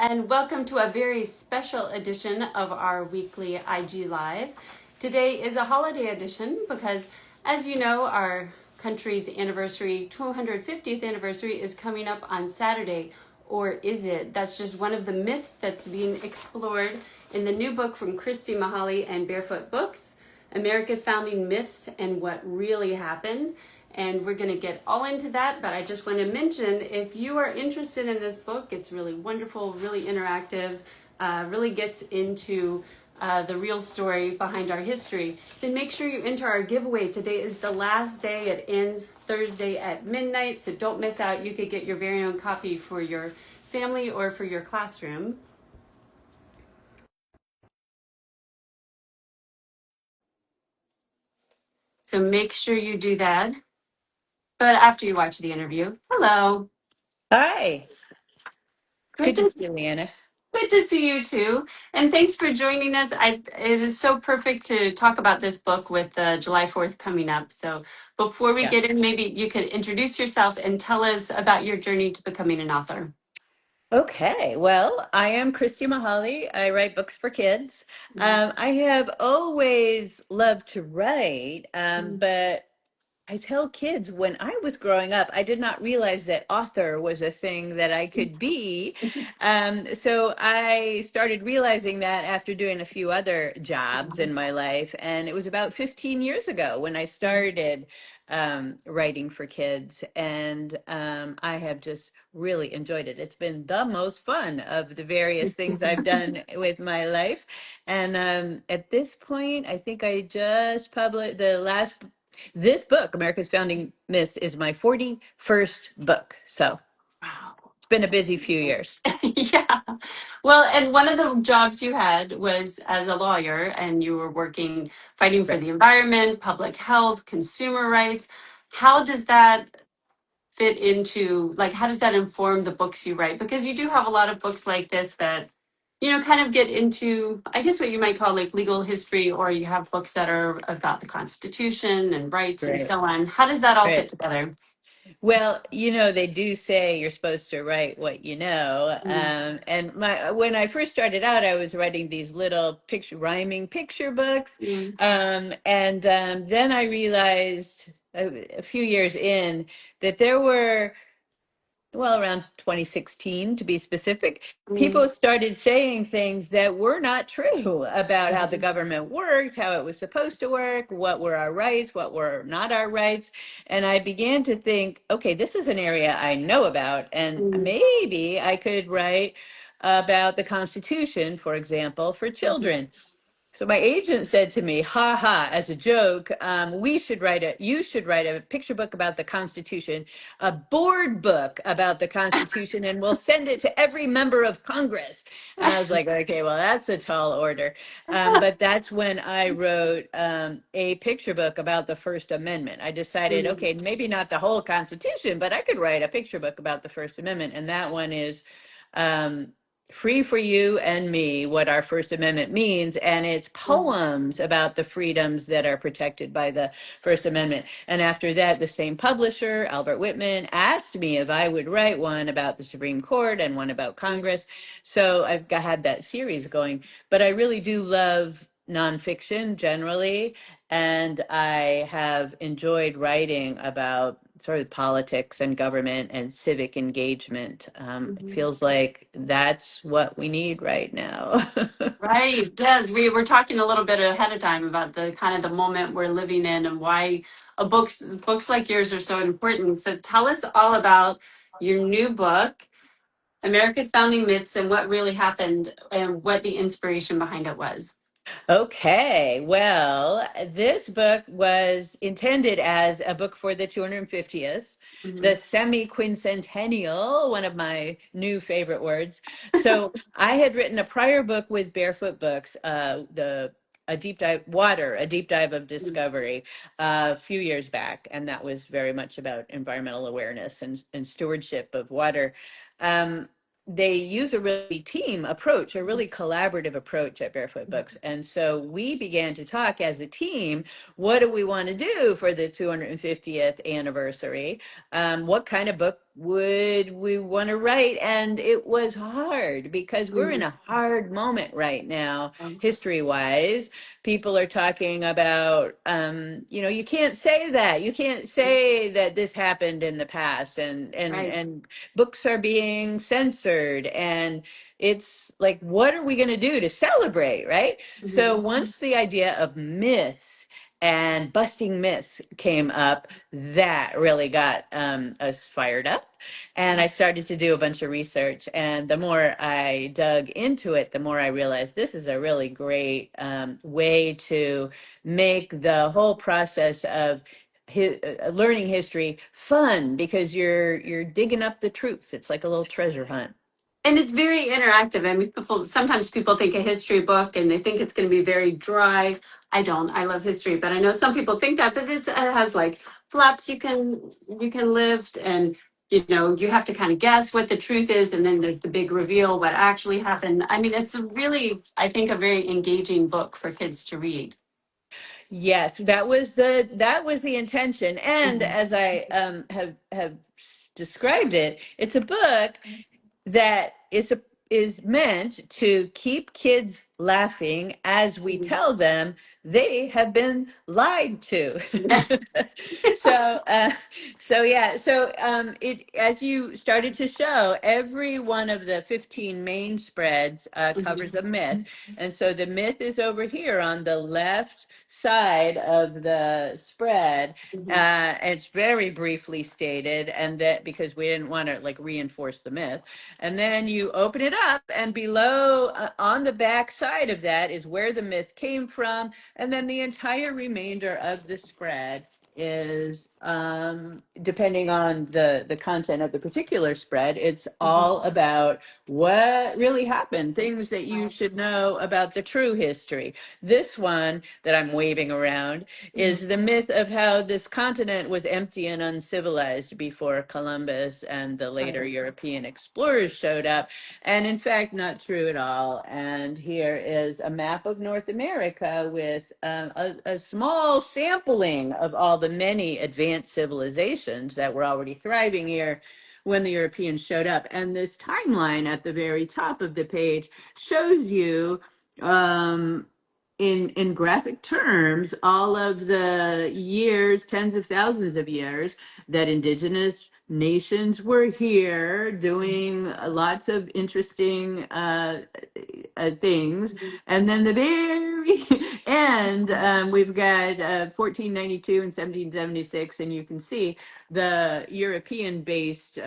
and welcome to a very special edition of our weekly IG Live. Today is a holiday edition because, as you know, our country's anniversary, 250th anniversary, is coming up on Saturday. Or is it? That's just one of the myths that's being explored in the new book from Christy Mihaly and Barefoot Books, America's Founding Myths and What Really Happened. And we're going to get all into that, but I just want to mention, if you are interested in this book, it's really wonderful, really interactive, really gets into the real story behind our history, then make sure you enter our giveaway. Today is the last day. It ends Thursday at midnight, so don't miss out. You could get your very own copy for your family or for your classroom. So make sure you do that. But after you watch the interview, hello. Hi. Good Good to to see you, Leanna. Good to see you too. And thanks for joining us. It is so perfect to talk about this book with July 4th coming up. So before we Yeah. get in, maybe you could introduce yourself and tell us about your journey to becoming an author. Okay. Well, I am Christy Mihaly. I write books for kids. I have always loved to write, but I tell kids when I was growing up, I did not realize that author was a thing that I could be. So I started realizing that after doing a few other jobs in my life. And it was about 15 years ago when I started writing for kids. And I have just really enjoyed it. It's been the most fun of the various things I've done with my life. And at this point, I think I just published this book, America's Founding Myths, is my 41st book. So Wow. it's been a busy few years. Yeah. Well, and one of the jobs you had was as a lawyer, and you were fighting for Right. the environment, public health, consumer rights. How does that fit into, like, how does that inform the books you write? Because you do have a lot of books like this that, kind of get into, I guess, what you might call like legal history, or you have books that are about the Constitution and rights and Right. so on. How does that all fit Right. together? Well, they do say you're supposed to write what you know. Mm. And when I first started out, I was writing these little rhyming picture books. Mm. And then I realized a few years in that there were, well, around 2016 to be specific, Mm. people started saying things that were not true about how the government worked, how it was supposed to work, what were our rights, what were not our rights. And I began to think, okay, this is an area I know about, and Mm. maybe I could write about the Constitution, for example, for Mm. children. So my agent said to me, ha ha, as a joke, you should write a picture book about the Constitution, a board book about the Constitution, and we'll send it to every member of Congress. And I was like, okay, well, that's a tall order. But that's when I wrote a picture book about the First Amendment. I decided, Mm. okay, maybe not the whole Constitution, but I could write a picture book about the First Amendment. And that one is um, Free for You and Me, What Our First Amendment Means, and it's Mm. poems about the freedoms that are protected by the First Amendment. And after that, the same publisher, Albert Whitman, asked me if I would write one about the Supreme Court and one about Congress. So had that series going. But I really do love nonfiction generally, and I have enjoyed writing about sort of politics and government and civic engagement. It Mhm. feels like that's what we need right now. Right. Yes, we were talking a little bit ahead of time about the kind of the moment we're living in and why books like yours are so important. So tell us all about your new book, America's Founding Myths and What Really Happened, and what the inspiration behind it was. Okay, well, this book was intended as a book for the 250th, the Mhm. semi-quincentennial, one of my new favorite words. So I had written a prior book with Barefoot Books, a deep dive water, a deep dive of discovery a few years back, and that was very much about environmental awareness and stewardship of water. Um, they use a really team approach, a really collaborative approach at Barefoot Books. And so we began to talk as a team, what do we want to do for the 250th anniversary? What kind of book would we want to write? And it was hard because we're in Mhm. a hard moment right now, history wise. People are talking about, you can't say that. You can't say that this happened in the past, Right. and books are being censored, and it's like, what are we going to do to celebrate, right? So Mhm. once the idea of myths and busting myths came up, that really got us fired up. And I started to do a bunch of research. And the more I dug into it, the more I realized this is a really great way to make the whole process of learning history fun, because you're digging up the truth. It's like a little treasure hunt. And it's very interactive. I mean, sometimes people think a history book and they think it's going to be very dry. I don't. I love history, but I know some people think that. But it has like flaps you can lift, and you have to kind of guess what the truth is, and then there's the big reveal, what actually happened. I mean, it's a really, I think, a very engaging book for kids to read. Yes, that was the intention. And Mhm. as I have described it, it's a book that is meant to keep kids laughing as we Mhm. tell them they have been lied to. so uh, it, as you started to show, every one of the 15 main spreads covers a myth. And so the myth is over here on the left side of the spread. Mhm. It's very briefly stated, and that because we didn't want to like reinforce the myth. And then you open it up, and below, on the back side of that, is where the myth came from. And then the entire remainder of the spread is, depending on the content of the particular spread, it's Mhm. all about what really happened, things that you should know about the true history. This one that I'm waving around Mhm. is the myth of how this continent was empty and uncivilized before Columbus and the later Right. European explorers showed up. And in fact, not true at all. And here is a map of North America with a small sampling of all the many advanced civilizations that were already thriving here when the Europeans showed up. And this timeline at the very top of the page shows you, um, in graphic terms, all of the years, tens of thousands of years, that indigenous nations were here doing lots of interesting things. And then the very end, we've got 1492 and 1776, and you can see the European-based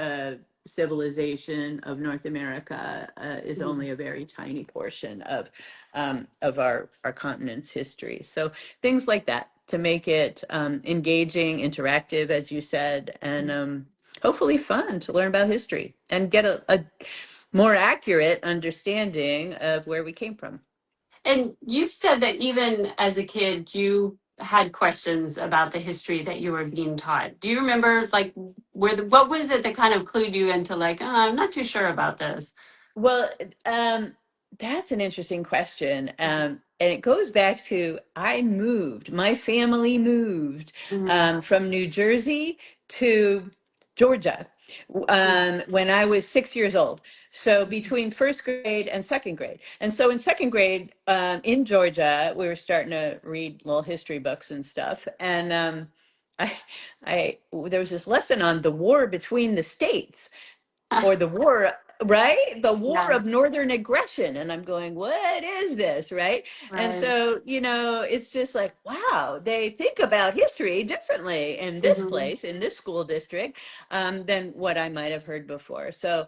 civilization of North America is Mhm. only a very tiny portion of our continent's history. So things like that to make it engaging, interactive, as you said, and hopefully fun to learn about history and get a more accurate understanding of where we came from. And you've said that even as a kid, you had questions about the history that you were being taught. Do you remember, like, what was it that kind of clued you into, like, oh, I'm not too sure about this? Well, that's an interesting question. And it goes back to my family moved Mhm. from New Jersey to Georgia when I was 6 years old. So between first grade and second grade. And so in second grade in Georgia, we were starting to read little history books and stuff. And I, there was this lesson on the war between the states, or the war, right? The war Yeah, of northern aggression. And I'm going, what is this, right? And right. so, it's just like, wow, they think about history differently in this Hmm. place, in this school district, than what I might have heard before. So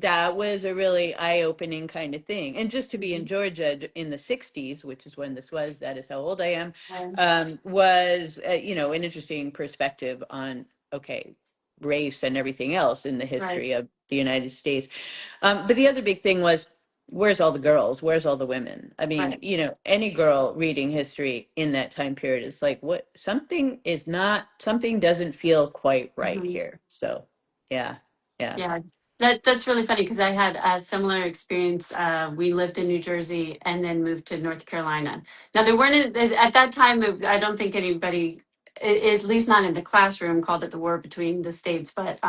that was a really eye-opening kind of thing. And just to be in Georgia in the 60s, which is when this was, that is how old I am, Right. was, an interesting perspective on, okay, race and everything else in the Right. history of the United States. But the other big thing was, where's all the girls? Where's all the women? I mean, Right. any girl reading history in that time period is like, what? Something doesn't feel quite right Hmm. here. So, yeah, yeah. Yeah. That's really funny because I had a similar experience. We lived in New Jersey and then moved to North Carolina. Now there weren't at that time. I don't think anybody at least not in the classroom, called it the war between the states, but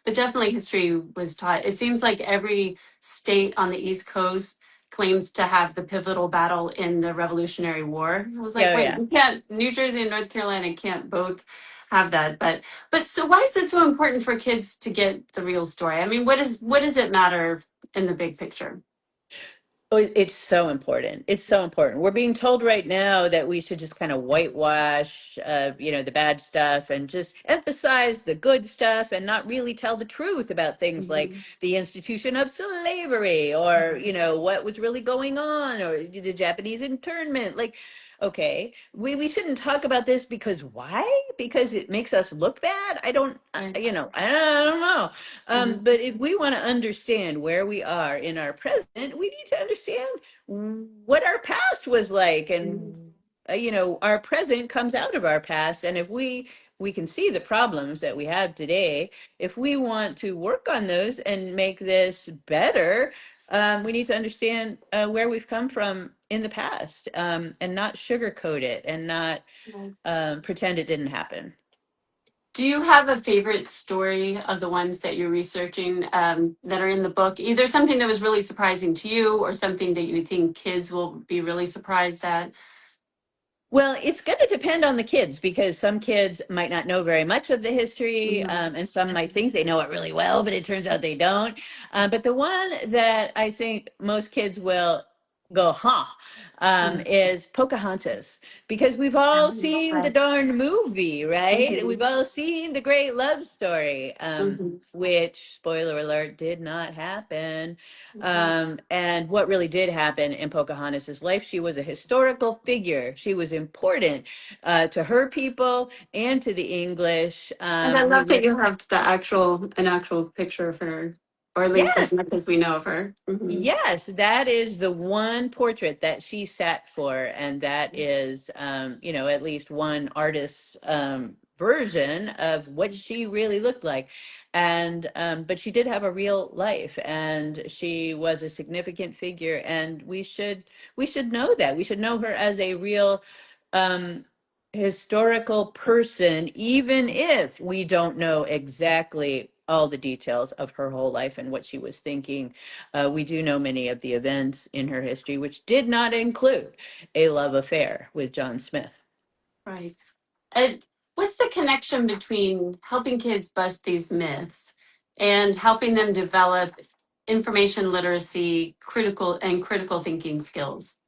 definitely history was taught. It seems like every state on the East Coast claims to have the pivotal battle in the Revolutionary War. I was like, Yeah, wait, yeah. you can't. New Jersey and North Carolina can't both have that. But so why is it so important for kids to get the real story? I mean, what does it matter in the big picture? Oh, it's so important. It's so important. We're being told right now that we should just kind of whitewash, the bad stuff and just emphasize the good stuff and not really tell the truth about things like Mhm. the institution of slavery or, Mhm. what was really going on or the Japanese internment. Like, okay, we shouldn't talk about this because why? Because it makes us look bad? I don't, Right. I don't know. Mhm. But if we want to understand where we are in our present, we need to understand what our past was like, Mhm. and our present comes out of our past. And if we can see the problems that we have today, if we want to work on those and make this better, we need to understand where we've come from in the past, and not sugarcoat it and not Right. pretend it didn't happen. Do you have a favorite story of the ones that you're researching that are in the book? Either something that was really surprising to you or something that you think kids will be really surprised at? Well, it's going to depend on the kids because some kids might not know very much of the history, Mhm. and some might think they know it really well, but it turns out they don't. But the one that I think most kids will go, huh, Mhm. is Pocahontas, because we've all seen the Right. darn movie, right? We've Mhm. all seen the great love story, Mhm. which, spoiler alert, did not happen. Mhm. And what really did happen in Pocahontas's life, she was a historical figure. She was important to her people and to the English. And I We love that read, you have an actual picture of her, or at least as yes, much as we know of her. Hmm. yes, that is the one portrait that she sat for, and that is, at least one artist's version of what she really looked like. And but she did have a real life, and she was a significant figure, and we should know that. We should know her as a real um, historical person, even if we don't know exactly all the details of her whole life and what she was thinking. We do know many of the events in her history, which did not include a love affair with John Smith. Right. And what's the connection between helping kids bust these myths and helping them develop information literacy, critical thinking skills?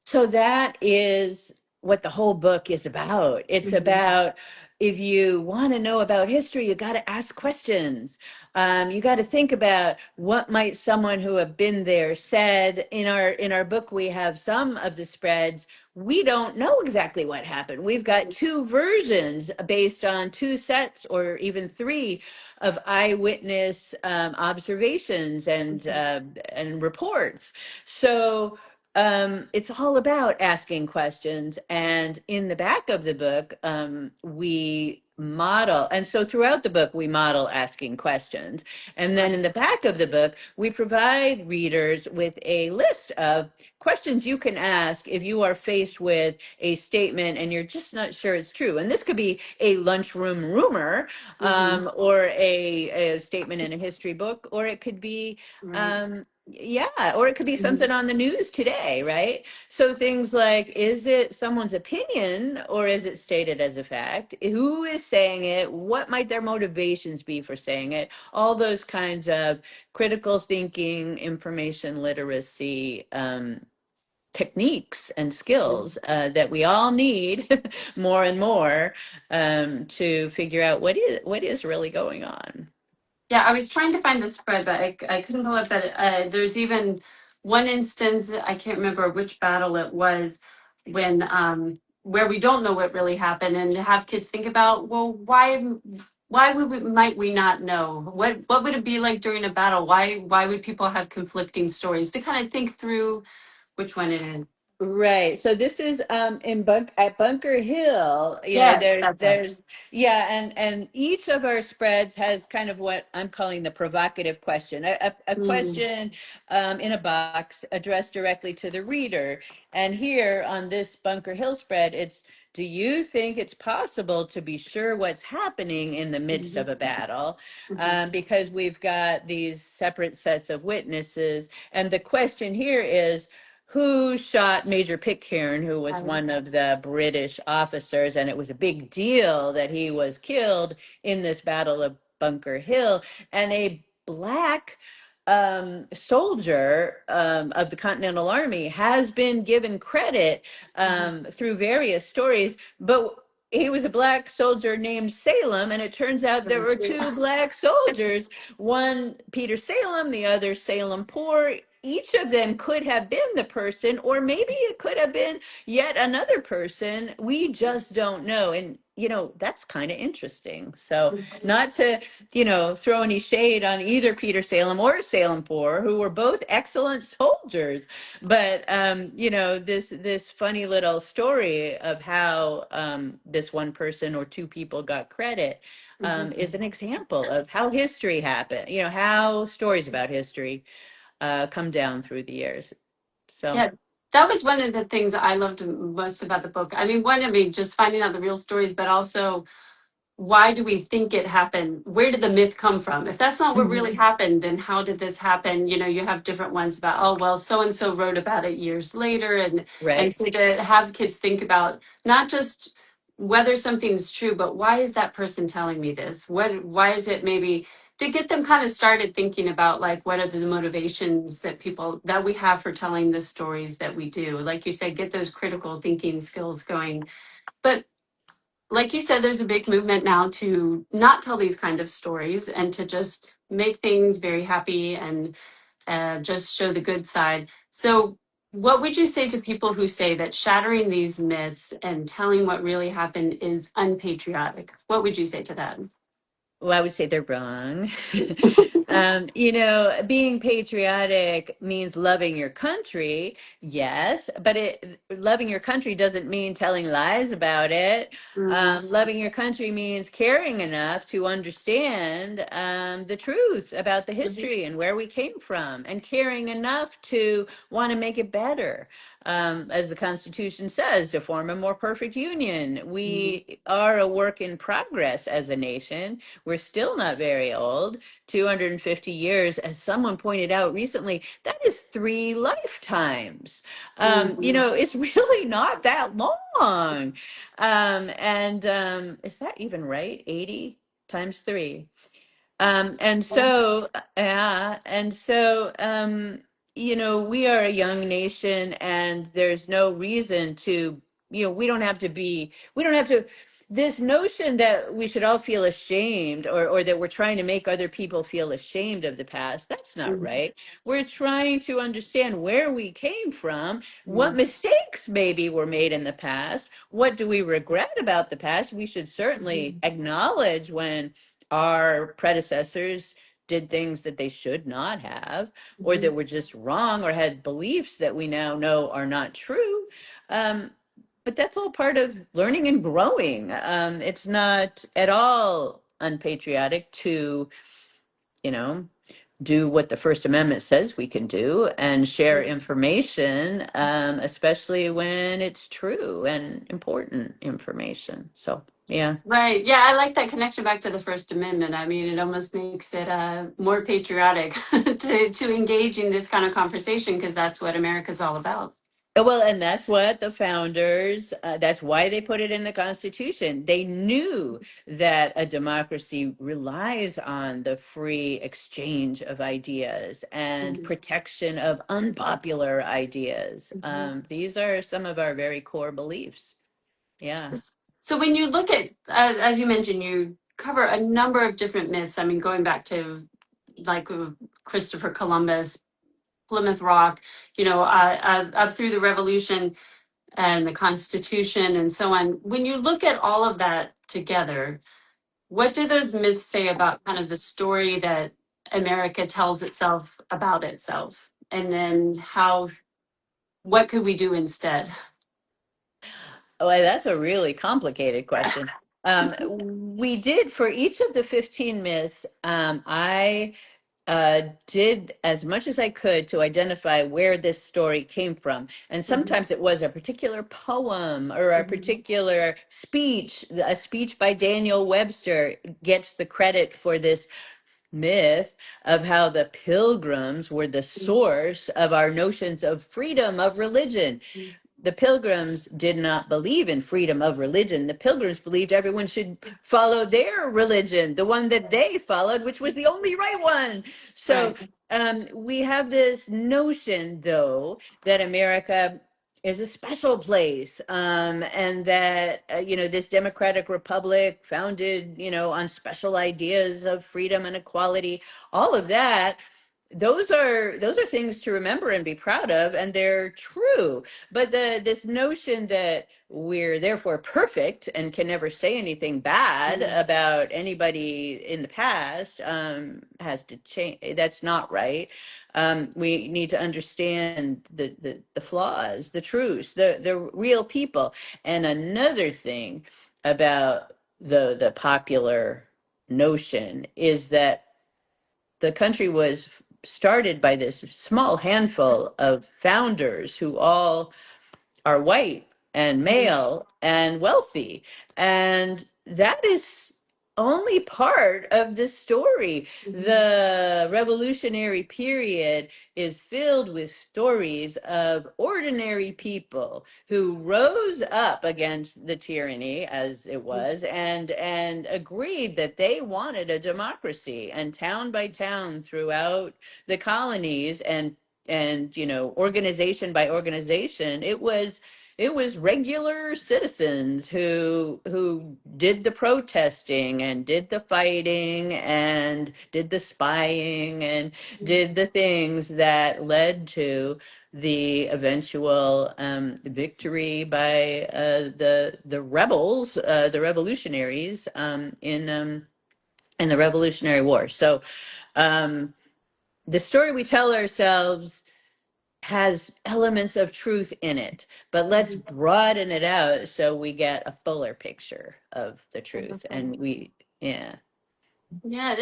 So that is what the whole book is about. It's Mhm. about, if you want to know about history, you got to ask questions. You got to think about what might someone who have been there said. In our book, we have some of the spreads. We don't know exactly what happened. We've got two versions based on two sets or even three of eyewitness observations and reports. So it's all about asking questions. And in the back of the book, we model. And so throughout the book, we model asking questions. And then Right. in the back of the book, we provide readers with a list of questions you can ask if you are faced with a statement and you're just not sure it's true. And this could be a lunchroom rumor, Hmm. or a statement in a history book, or it could be Right. yeah, or it could be Mhm. something on the news today, right? So things like, is it someone's opinion or is it stated as a fact? Who is saying it? What might their motivations be for saying it? All those kinds of critical thinking, information literacy techniques and skills that we all need more and more, to figure out what is really going on. Yeah, I was trying to find the spread, but I couldn't pull up that. There's even one instance, I can't remember which battle it was, when where we don't know what really happened, and to have kids think about, well, why might we not know? What would it be like during a battle? Why would people have conflicting stories? To kind of think through which one it is. Right. So this is in at Bunker Hill, Yes, that's it. yeah, and each of our spreads has kind of what I'm calling the provocative question, a Mm, question in a box addressed directly to the reader. And here on this Bunker Hill spread, it's, do you think it's possible to be sure what's happening in the midst mhm, of a battle? mhm, Because we've got these separate sets of witnesses. And the question here is, who shot Major Pitcairn, who was right, one of the British officers, and it was a big deal that he was killed in this Battle of Bunker Hill. And a black soldier of the Continental Army has been given credit mhm, through various stories, but he was a black soldier named Salem, and it turns out there there were were two. two black soldiers, one Peter Salem, the other Salem Poor. Each of them could have been the person, or maybe it could have been yet another person. We just don't know. And, that's kind of interesting. So, Mhm. not to, throw any shade on either Peter Salem or Salem Poor, who were both excellent soldiers. But, this funny little story of how this one person or two people got credit is Mhm. an example of how history happened, how stories about history come down through the years. So, Yeah, that was one of the things I loved most about the book. I mean, one, I mean, just finding out the real stories, but also why do we think it happened? Where did the myth come from? If that's not what really mhm, happened, then how did this happen? You know, you have different ones about, oh, well, so and so wrote about it years later. And right. so to have kids think about not just whether something's true, but why is that person telling me this? Why is it maybe to get them kind of started thinking about like what are the motivations that people that we have for telling the stories that we do? Like you said, get those critical thinking skills going. But like you said, there's a big movement now to not tell these kind of stories and to just make things very happy and just show the good side. So, what would you say to people who say that shattering these myths and telling what really happened is unpatriotic? What would you say to that? Well, I would say they're wrong. Being patriotic means loving your country, yes, but loving your country doesn't mean telling lies about it. Mm, Loving your country means caring enough to understand the truth about the mhm, history and where we came from, and caring enough to want to make it better. As the Constitution says, to form a more perfect union. mhm, We are a work in progress as a nation. We're still not very old. 250 years, as someone pointed out recently, that is 3 lifetimes. mhm. It's really not that long. And is that even right? 80 times 3. And so, yeah, and so, we are a young nation, and there's no reason to, we don't have to, this notion that we should all feel ashamed, or that we're trying to make other people feel ashamed of the past, that's not Mhm, right. We're trying to understand where we came from, what mhm, mistakes maybe were made in the past, what do we regret about the past. We should certainly mhm, acknowledge when our predecessors did things that they should not have, or mhm. that were just wrong, or had beliefs that we now know are not true. Um, but that's all part of learning and growing. It's not at all unpatriotic to, you know, do what the First Amendment says we can do and share information, especially when it's true and important information. So, yeah. Right. Yeah, I like that connection back to the First Amendment. I mean, it almost makes it more patriotic to engage in this kind of conversation because that's what America's all about. Well, and that's what the founders, that's why they put it in the Constitution. They knew that a democracy relies on the free exchange of ideas and Mhm, protection of unpopular ideas. mhm. These are some of our very core beliefs. Yeah. So when you look at, as you mentioned, you cover a number of different myths. I mean, going back to like Christopher Columbus, Plymouth Rock, up through the Revolution and the Constitution and so on. When you look at all of that together, what do those myths say about kind of the story that America tells itself about itself? And then how what could we do instead? Oh, that's a really complicated question. We did for each of the 15 myths, I did as much as I could to identify where this story came from. And Mhm, sometimes it was a particular poem or a mhm, particular speech. A speech by Daniel Webster gets the credit for this myth of how the pilgrims were the source of our notions of freedom of religion. mhm, The pilgrims did not believe in freedom of religion. The pilgrims believed everyone should follow their religion, the one that they followed, which was the only right one. So right. we have this notion, though, that America is a special place, and that this democratic republic founded on special ideas of freedom and equality, all of that, those are things to remember and be proud of, and they're true. But this notion that we're therefore perfect and can never say anything bad Mhm, about anybody in the past has to change. That's not right. We need to understand the flaws, the truths, the real people. And another thing about the popular notion is that the country was started by this small handful of founders who all are white and mhm, male and wealthy. And that is only part of the story. mhm, The revolutionary period is filled with stories of ordinary people who rose up against the tyranny as it was, and agreed that they wanted a democracy. And town by town throughout the colonies, and organization by organization, it was regular citizens who did the protesting and did the fighting and did the spying and mhm. did the things that led to the eventual victory by the rebels, the revolutionaries, in the Revolutionary War. So um, the story we tell ourselves has elements of truth in it, but let's Mhm. broaden it out so we get a fuller picture of the I love truth. that. And yeah. Yeah,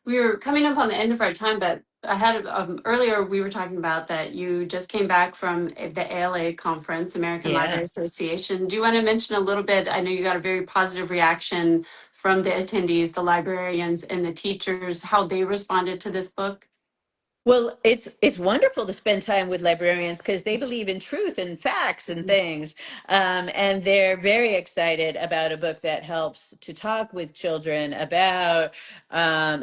we were coming up on the end of our time, but I had earlier we were talking about that you just came back from the ALA conference, American Yeah. Library Association. Do you want to mention a little bit? I know you got a very positive reaction from the attendees, the librarians, and the teachers, how they responded to this book. Well, it's wonderful to spend time with librarians because they believe in truth and facts and things, and they're very excited about a book that helps to talk with children about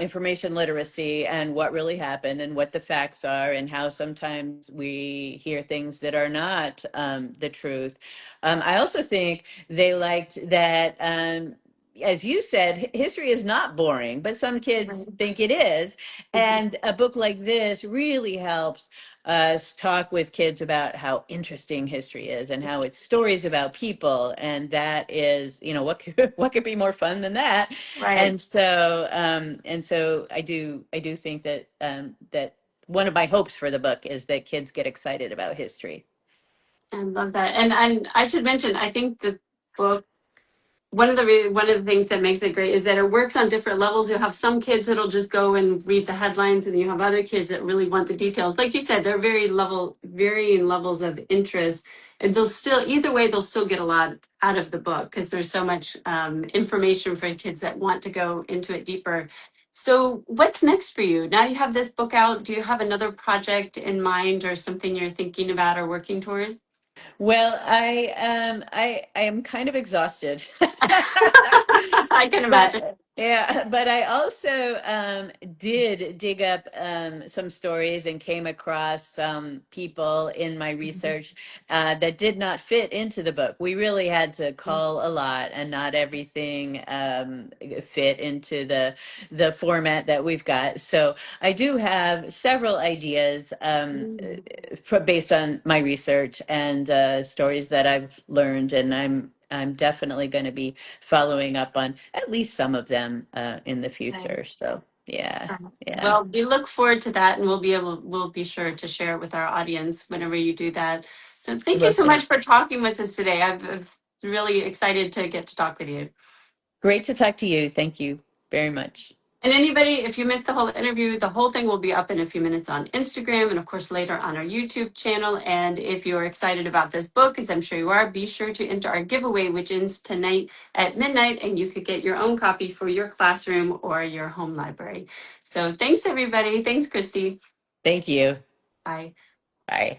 information literacy and what really happened and what the facts are and how sometimes we hear things that are not the truth. I also think they liked that. As you said, history is not boring, but some kids Right. think it is. Mhm. And a book like this really helps us talk with kids about how interesting history is and how it's stories about people. And that is, what could be more fun than that? Right. And so I do think that one of my hopes for the book is that kids get excited about history. I love that. And I should mention, I think the book one of the things that makes it great is that it works on different levels. You'll have some kids that'll just go and read the headlines, and you have other kids that really want the details. Like you said, they're varying levels of interest, and they'll still either way they'll still get a lot out of the book because there's so much information for kids that want to go into it deeper. So, what's next for you? Now you have this book out. Do you have another project in mind or something you're thinking about or working towards? Well, I am kind of exhausted. I can imagine. But yeah, but I also did dig up some stories and came across some people in my research that did not fit into the book. We really had to call a lot, and not everything fit into the format that we've got. So I do have several ideas based on my research and stories that I've learned, and I'm definitely going to be following up on at least some of them in the Okay. future. So Yeah. Yeah. Well, we look forward to that, and we'll be sure to share it with our audience whenever you do that. So thank you Will so do. much for talking with us today. I'm really excited to get to talk with you. Great to talk to you. Thank you very much. And anybody, if you missed the whole interview, the whole thing will be up in a few minutes on Instagram and, of course, later on our YouTube channel. And if you're excited about this book, as I'm sure you are, be sure to enter our giveaway, which ends tonight at midnight. And you could get your own copy for your classroom or your home library. So thanks, everybody. Thanks, Christy. Thank you. Bye. Bye.